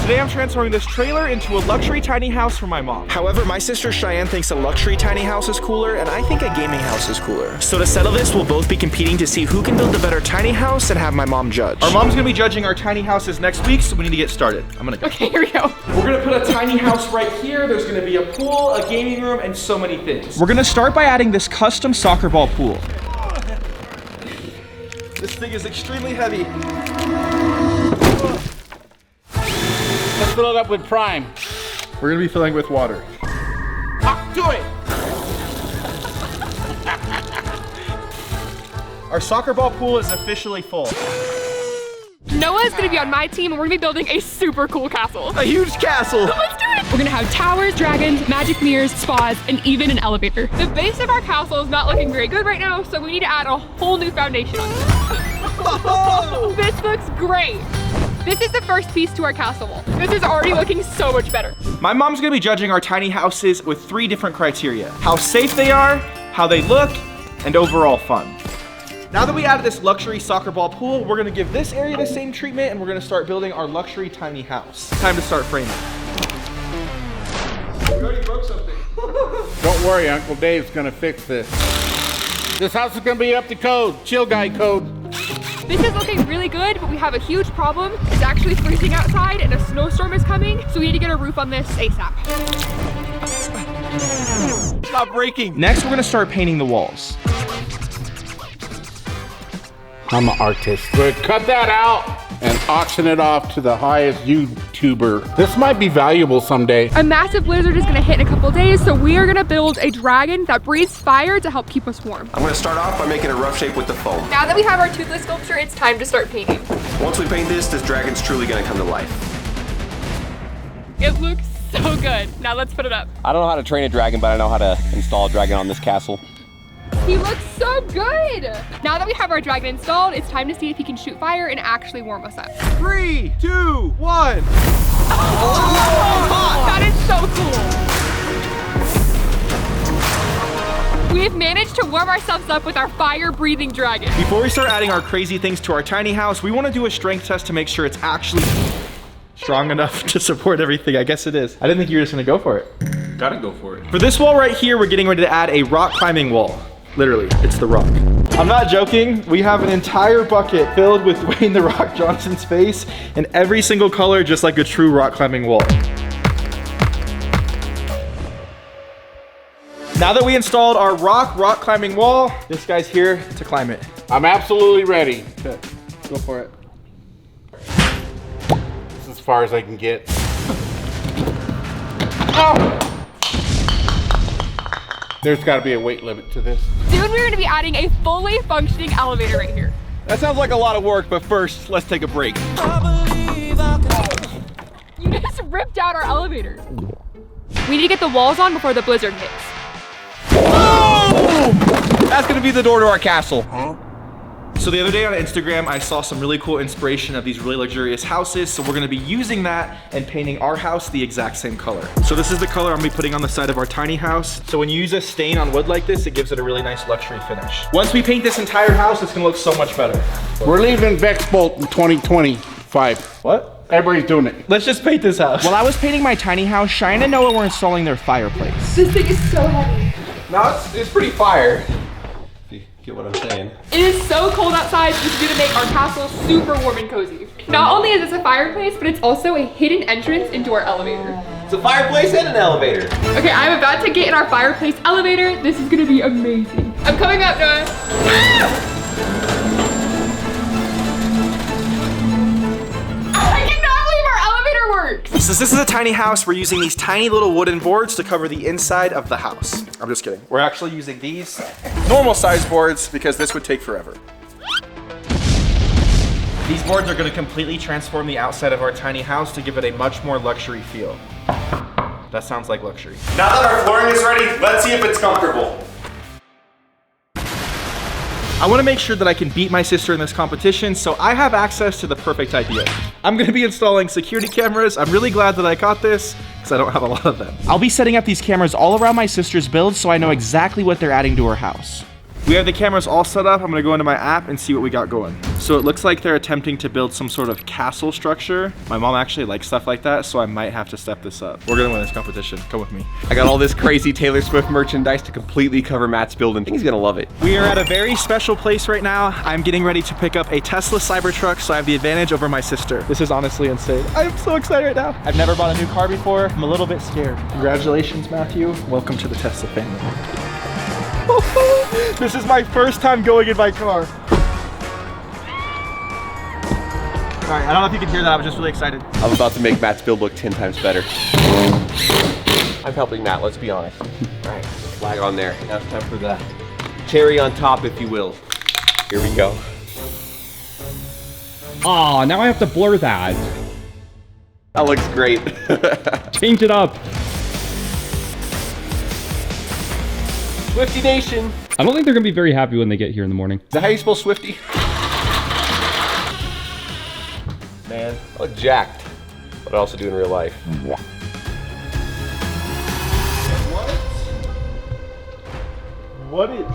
Today I'm transforming this trailer into a luxury tiny house for my mom. However, my sister Cheyenne thinks a luxury tiny house is cooler, and I think a gaming house is cooler. So to settle this, we'll both be competing to see who can build the better tiny house and have my mom judge. Our mom's gonna be judging our tiny houses next week, so we need to get started. I'm gonna go. Okay, here we go. We're gonna put a tiny house right here. There's gonna be a pool, a gaming room, and so many things. We're gonna start by adding this custom soccer ball pool. This thing is extremely heavy. Let's fill it up with prime. We're gonna be filling with water. Do it. Our soccer ball pool is officially full. Noah's gonna be on my team and we're gonna be building a super cool castle. A huge castle. Let's do it. We're gonna have towers, dragons, magic mirrors, spas, and even an elevator. The base of our castle is not looking very good right now, so we need to add a whole new foundation on it. This looks great. This is the first piece to our castle wall. This is already looking so much better. My mom's gonna be judging our tiny houses with 3 different criteria: how safe they are, how they look, and overall fun. Now that we added this luxury soccer ball pool, we're gonna give this area the same treatment, and we're gonna start building our luxury tiny house. Time to start framing. We already broke something. Don't worry, Uncle Dave's gonna fix this. This house is gonna be up to code, chill guy code. This is looking really good, but we have a huge problem. It's actually freezing outside and a snowstorm is coming, so we need to get a roof on this ASAP. Stop breaking. Next, we're gonna start painting the walls. I'm an artist. We'll cut that out and auction it off to the highest YouTuber. This might be valuable someday. A massive blizzard is gonna hit in a couple days, so we are gonna build a dragon that breathes fire to help keep us warm. I'm gonna start off by making a rough shape with the foam. Now that we have our toothless sculpture, it's time to start painting. Once we paint this dragon's truly gonna come to life. It looks so good. Now let's put it up. I don't know how to train a dragon, but I know how to install a dragon on this castle. He looks so good. Now that we have our dragon installed, it's time to see if he can shoot fire and actually warm us up. 3, 2, 1. That is so cool. We've managed to warm ourselves up with our fire-breathing dragon. Before we start adding our crazy things to our tiny house, we wanna do a strength test to make sure it's actually strong enough to support everything. I guess it is. I didn't think you were just gonna go for it. Gotta go for it. For this wall right here, we're getting ready to add a rock climbing wall. Literally, it's the Rock. I'm not joking. We have an entire bucket filled with Dwayne The Rock Johnson's face in every single color, just like a true rock climbing wall. Now that we installed our rock climbing wall, this guy's here to climb it. I'm absolutely ready. Okay, go for it. This is as far as I can get. Oh! There's gotta be a weight limit to this. Soon we're gonna be adding a fully functioning elevator right here. That sounds like a lot of work, but first, let's take a break. You just ripped out our elevator. We need to get the walls on before the blizzard hits. Oh! That's gonna be the door to our castle. Huh? So the other day on Instagram, I saw some really cool inspiration of these really luxurious houses. So we're gonna be using that and painting our house the exact same color. So this is the color I'm gonna be putting on the side of our tiny house. So when you use a stain on wood like this, it gives it a really nice luxury finish. Once we paint this entire house, it's gonna look so much better. We're leaving Vexbolt in 2025. What? Everybody's doing it. Let's just paint this house. While I was painting my tiny house, Cheyenne and Noah were installing their fireplace. This thing is so heavy. No, it's pretty fire. You get what I'm saying? It is so cold outside, which is gonna make our castle super warm and cozy. Not only is this a fireplace, but it's also a hidden entrance into our elevator. It's a fireplace and an elevator. Okay, I'm about to get in our fireplace elevator. This is gonna be amazing. I'm coming up, Noah. Ah! I cannot believe our elevator works. Since this is a tiny house, we're using these tiny little wooden boards to cover the inside of the house. I'm just kidding. We're actually using these normal size boards because this would take forever. These boards are gonna completely transform the outside of our tiny house to give it a much more luxury feel. That sounds like luxury. Now that our flooring is ready, let's see if it's comfortable. I wanna make sure that I can beat my sister in this competition, so I have access to the perfect idea. I'm gonna be installing security cameras. I'm really glad that I caught this, because I don't have a lot of them. I'll be setting up these cameras all around my sister's build so I know exactly what they're adding to her house. We have the cameras all set up. I'm gonna go into my app and see what we got going. So it looks like they're attempting to build some sort of castle structure. My mom actually likes stuff like that, so I might have to step this up. We're gonna win this competition. Come with me. I got all this crazy Taylor Swift merchandise to completely cover Matt's build, and I think he's gonna love it. We are at a very special place right now. I'm getting ready to pick up a Tesla Cybertruck, so I have the advantage over my sister. This is honestly insane. I'm so excited right now. I've never bought a new car before. I'm a little bit scared. Congratulations, Matthew. Welcome to the Tesla family. This is my first time going in my car. All right, I don't know if you can hear that. I was just really excited. I'm about to make Matt's build look 10 times better. I'm helping Matt, let's be honest. All right, flag on there. Now it's time for the cherry on top, if you will. Here we go. Aw, now I have to blur that. That looks great. Change it up. Swifty Nation. I don't think they're gonna be very happy when they get here in the morning. Is that how you spell Swifty? Man, I look jacked. What I also do in real life. What is...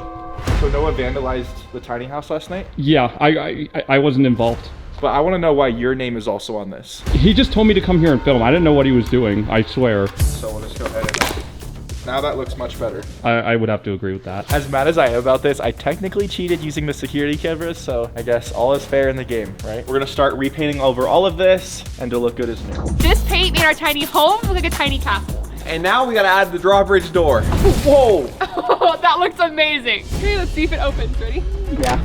So Noah vandalized the tiny house last night? Yeah, I wasn't involved. But I want to know why your name is also on this. He just told me to come here and film. I didn't know what he was doing, I swear. So we'll just go ahead and... Now that looks much better. I would have to agree with that. As mad as I am about this, I technically cheated using the security cameras, so I guess all is fair in the game, right? We're gonna start repainting over all of this, and it'll look good as new. This paint made our tiny home look like a tiny castle. And now we gotta add the drawbridge door. Whoa! Oh, that looks amazing. Okay, let's see if it opens. Ready? Yeah.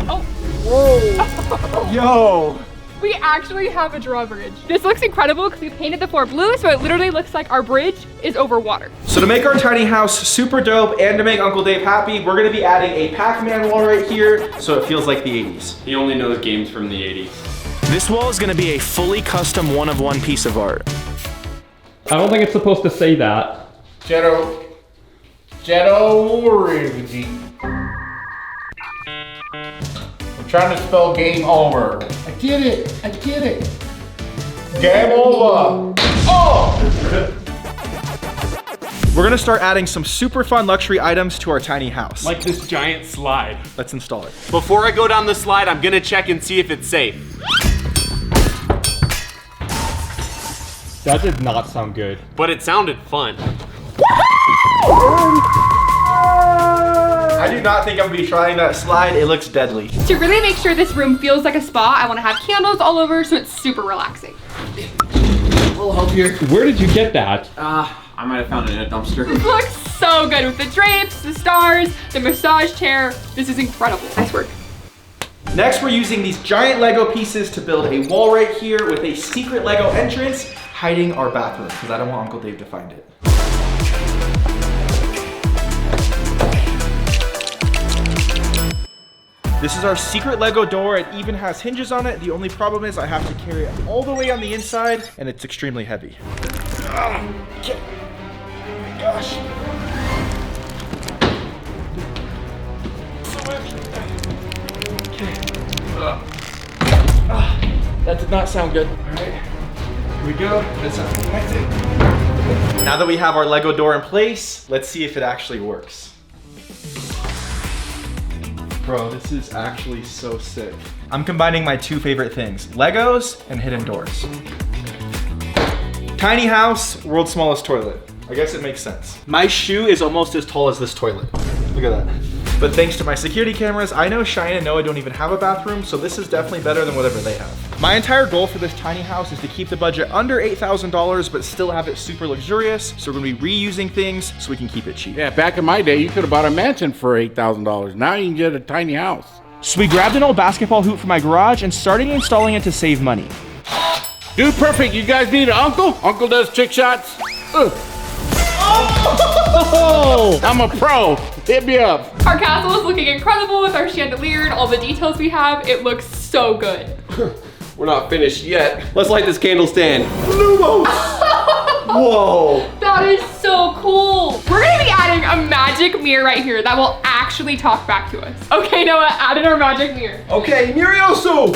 Oh. Whoa! Yo! We actually have a drawbridge. This looks incredible because we painted the floor blue, so it literally looks like our bridge is over water. So to make our tiny house super dope and to make Uncle Dave happy, we're gonna be adding a Pac-Man wall right here so it feels like the 80s. He only knows games from the 80s. This wall is gonna be a fully custom one-of-one piece of art. I don't think it's supposed to say that. Jetto Ringy. I'm trying to spell game over. I get it. Game over. Oh! We're gonna start adding some super fun luxury items to our tiny house. Like this giant slide. Let's install it. Before I go down the slide, I'm gonna check and see if it's safe. That did not sound good. But it sounded fun. I do not think I'm gonna be trying that slide. It looks deadly. To really make sure this room feels like a spa, I want to have candles all over so it's super relaxing. We'll help here. Where did you get that? I might have found it in a dumpster. This looks so good with the drapes, the stars, the massage chair. This is incredible. Nice work. Next, we're using these giant Lego pieces to build a wall right here with a secret Lego entrance hiding our bathroom because I don't want Uncle Dave to find it. This is our secret Lego door. It even has hinges on it. The only problem is I have to carry it all the way on the inside and it's extremely heavy. Okay. Oh my gosh. So heavy. Okay. That did not sound good. All right, here we go. That's connected. Now that we have our Lego door in place, let's see if it actually works. Bro, this is actually so sick. I'm combining my two favorite things, Legos and hidden doors. Tiny house, world's smallest toilet. I guess it makes sense. My shoe is almost as tall as this toilet. Look at that. But thanks to my security cameras, I know Cheyenne and Noah don't even have a bathroom, so this is definitely better than whatever they have. My entire goal for this tiny house is to keep the budget under $8,000, but still have it super luxurious. So we're gonna be reusing things so we can keep it cheap. Yeah, back in my day, you could have bought a mansion for $8,000. Now you can get a tiny house. So we grabbed an old basketball hoop from my garage and started installing it to save money. Dude, perfect. You guys need an uncle? Uncle does trick shots. Oh, I'm a pro. Hit me up. Our castle is looking incredible with our chandelier and all the details we have. It looks so good. We're not finished yet. Let's light this candle stand. Whoa. That is so cool. We're gonna be adding a magic mirror right here that will actually talk back to us. Okay, Noah, add in our magic mirror. Okay, Murioso.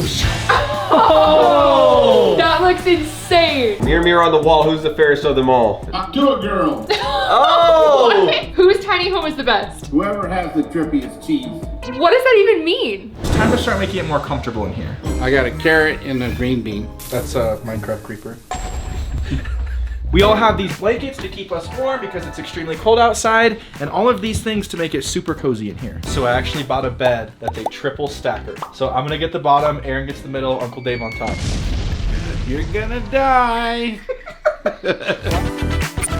Oh, that looks insane. insane. Mirror, mirror on the wall, who's the fairest of them all? Do it, girl. Oh! What? Whose tiny home is the best? Whoever has the drippiest cheese. What does that even mean? It's time to start making it more comfortable in here. I got a carrot and a green bean. That's a Minecraft creeper. We all have these blankets to keep us warm because it's extremely cold outside, and all of these things to make it super cozy in here. So I actually bought a bed that's a triple stacker. So I'm gonna get the bottom, Aaron gets the middle, Uncle Dave on top. You're gonna die.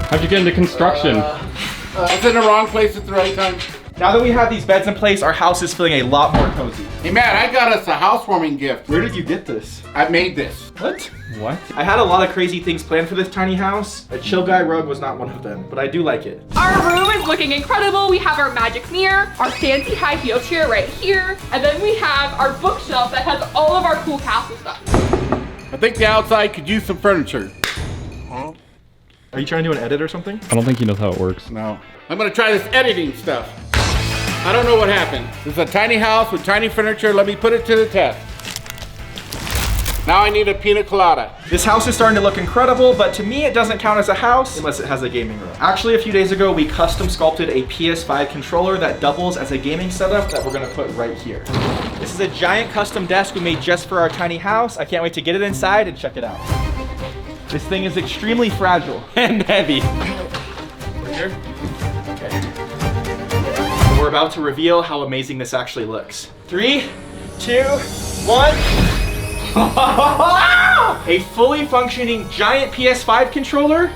How'd you get into construction? I was in the wrong place at the right time. Now that we have these beds in place, our house is feeling a lot more cozy. Hey Matt, I got us a housewarming gift. Where did you get this? I made this. What? What? I had a lot of crazy things planned for this tiny house. A chill guy rug was not one of them, but I do like it. Our room is looking incredible. We have our magic mirror, our fancy high heel chair right here, and then we have our bookshelf that has all of our cool castle stuff. I think the outside could use some furniture. Are you trying to do an edit or something? I don't think he knows how it works. No. I'm gonna try this editing stuff. I don't know what happened. This is a tiny house with tiny furniture. Let me put it to the test. Now I need a pina colada. This house is starting to look incredible, but to me it doesn't count as a house unless it has a gaming room. Actually, a few days ago, we custom sculpted a PS5 controller that doubles as a gaming setup that we're gonna put right here. This is a giant custom desk we made just for our tiny house. I can't wait to get it inside and check it out. This thing is extremely fragile and heavy. Right here? Okay. We're about to reveal how amazing this actually looks. 3, 2, 1. A fully functioning giant PS5 controller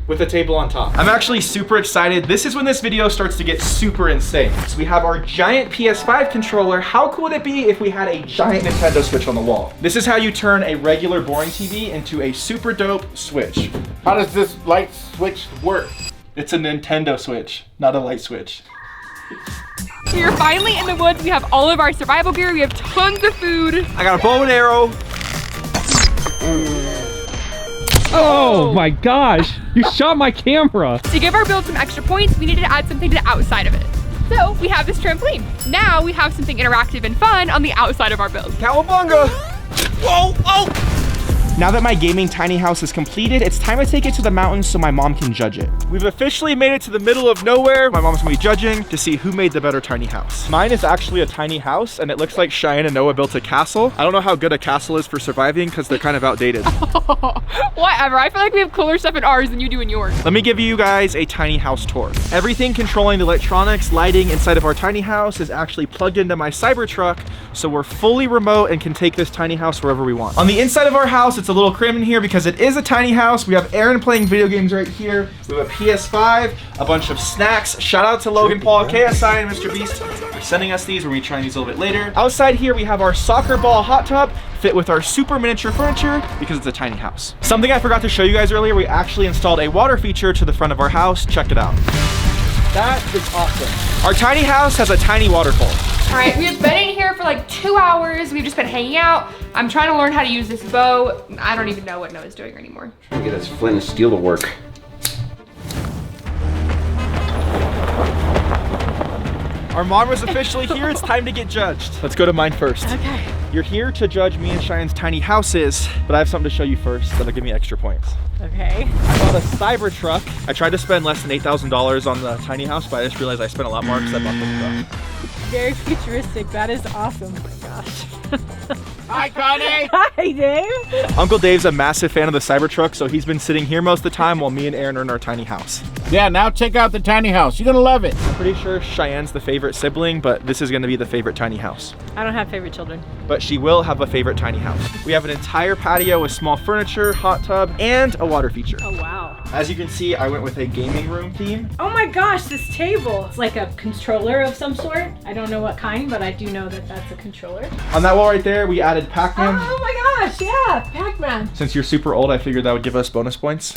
with a table on top. I'm actually super excited. This is when this video starts to get super insane. So we have our giant PS5 controller. How cool would it be if we had a giant Nintendo Switch on the wall? This is how you turn a regular boring TV into a super dope Switch. How does this light switch work? It's a Nintendo Switch, not a light switch. We are finally in the woods. We have all of our survival gear. We have tons of food. I got a bow and arrow. Oh my gosh! You shot my camera! To give our build some extra points, we needed to add something to the outside of it. So we have this trampoline. Now we have something interactive and fun on the outside of our build. Cowabunga! Whoa, whoa! Now that my gaming tiny house is completed, it's time to take it to the mountains so my mom can judge it. We've officially made it to the middle of nowhere. My mom's gonna be judging to see who made the better tiny house. Mine is actually a tiny house, and it looks like Cheyenne and Noah built a castle. I don't know how good a castle is for surviving because they're kind of outdated. Whatever, I feel like we have cooler stuff in ours than you do in yours. Let me give you guys a tiny house tour. Everything controlling the electronics, lighting inside of our tiny house is actually plugged into my Cybertruck, so we're fully remote and can take this tiny house wherever we want. On the inside of our house, it's a little cramped in here because it is a tiny house. We have Aaron playing video games right here. We have a PS5, a bunch of snacks. Shout out to Logan Paul, KSI, and MrBeast for sending us these. We'll be trying these a little bit later. Outside here, we have our soccer ball hot tub fit with our super miniature furniture because it's a tiny house. Something I forgot to show you guys earlier, we actually installed a water feature to the front of our house. Check it out. That is awesome. Our tiny house has a tiny waterfall. All right, we have been in here for like 2 hours. We've just been hanging out. I'm trying to learn how to use this bow. I don't even know what Noah's doing anymore. Trying to get us flint and steel to work. Our mom is officially here. It's time to get judged. Let's go to mine first. Okay. You're here to judge me and Cheyenne's tiny houses, but I have something to show you first that'll give me extra points. Okay. I bought a Cybertruck. I tried to spend less than $8,000 on the tiny house, but I just realized I spent a lot more because I bought the truck. Very futuristic. That is awesome. Oh my gosh. Hi, Connie. Hi, Dave. Uncle Dave's a massive fan of the Cybertruck, so he's been sitting here most of the time while me and Aaron are in our tiny house. Yeah, now check out the tiny house. You're gonna love it. I'm pretty sure Cheyenne's the favorite sibling, but this is gonna be the favorite tiny house. I don't have favorite children. But she will have a favorite tiny house. We have an entire patio with small furniture, hot tub, and a water feature. Oh, wow. As you can see, I went with a gaming room theme. Oh my gosh, this table. It's like a controller of some sort. I don't know what kind, but I do know that that's a controller. On that wall right there, we added Pac-Man. Oh my gosh, yeah, Pac-Man. Since you're super old, I figured that would give us bonus points.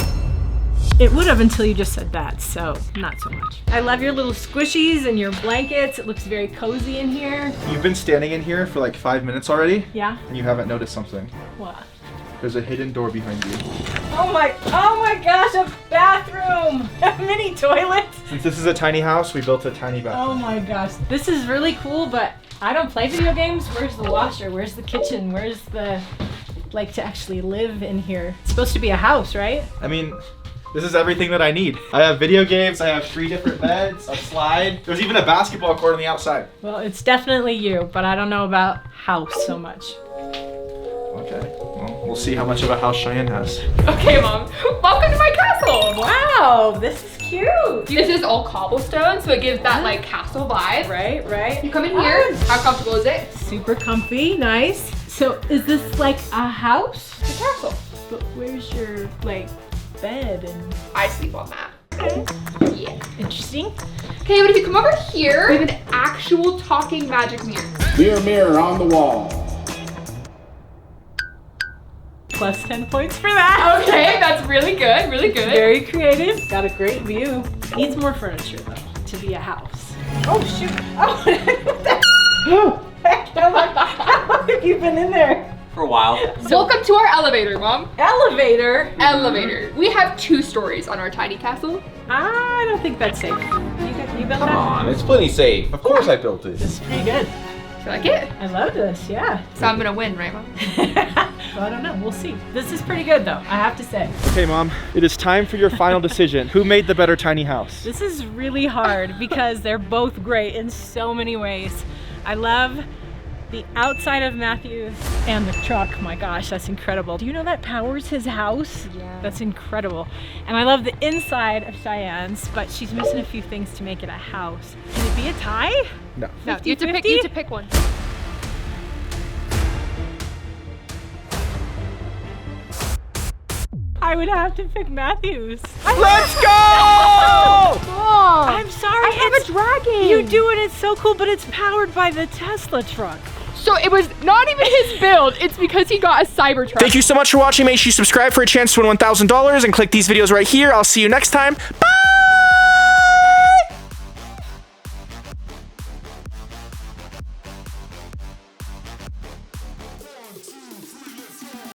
It would have until you just said that, so not so much. I love your little squishies and your blankets. It looks very cozy in here. You've been standing in here for like 5 minutes already, Yeah? and you haven't noticed something. What? There's a hidden door behind you. Oh my gosh, a bathroom! A mini toilet! Since this is a tiny house, we built a tiny bathroom. Oh my gosh, this is really cool, but I don't play video games. Where's the washer? Where's the kitchen? Where's the like to actually live in here? It's supposed to be a house, right? I mean, this is everything that I need. I have video games, I have 3 different beds, a slide. There's even a basketball court on the outside. Well, it's definitely you, but I don't know about house so much. Okay, well, we'll see how much of a house Cheyenne has. Okay, Mom. Welcome to my castle. Wow, this is cute. This is all cobblestone, so it gives that like castle vibe. Right, right. You come in here. How comfortable is it? Super comfy, nice. So is this like a house? The castle. But where's your like bed and I sleep on that. Yeah. interesting? Okay, but if you come over here, we have an actual talking magic mirror. Mirror, mirror on the wall. Plus 10 points for that. Okay, that's really good, really good. Very creative. Got a great view. Needs more furniture though to be a house. Oh shoot! Oh, what the heck? How long have you been in there? For a while. Welcome to our elevator, Mom. Elevator. Elevator. We have 2 stories on our tiny castle. I don't think that's safe. You built Come that? on, it's plenty safe. Of course I built it. This is pretty good. You like it? I love this, yeah. So I'm gonna win, right, Mom? Well, I don't know, we'll see. This is pretty good though, I have to say. Okay, Mom, it is time for your final decision. Who made the better tiny house? This is really hard because they're both great in so many ways. I love the outside of Matthew's and the truck. My gosh, that's incredible. Do you know that powers his house? Yeah. That's incredible. And I love the inside of Cheyenne's, but she's missing a few things to make it a house. Can it be a tie? No. No, you have to pick. 50-50? You have to pick one. I would have to pick Matthew's. Let's go! Mom, I'm sorry. I have a dragon. You do, and it's so cool, but it's powered by the Tesla truck. So it was not even his build. It's because he got a Cybertruck. Thank you so much for watching. Make sure you subscribe for a chance to win $1,000 and click these videos right here. I'll see you next time. Bye!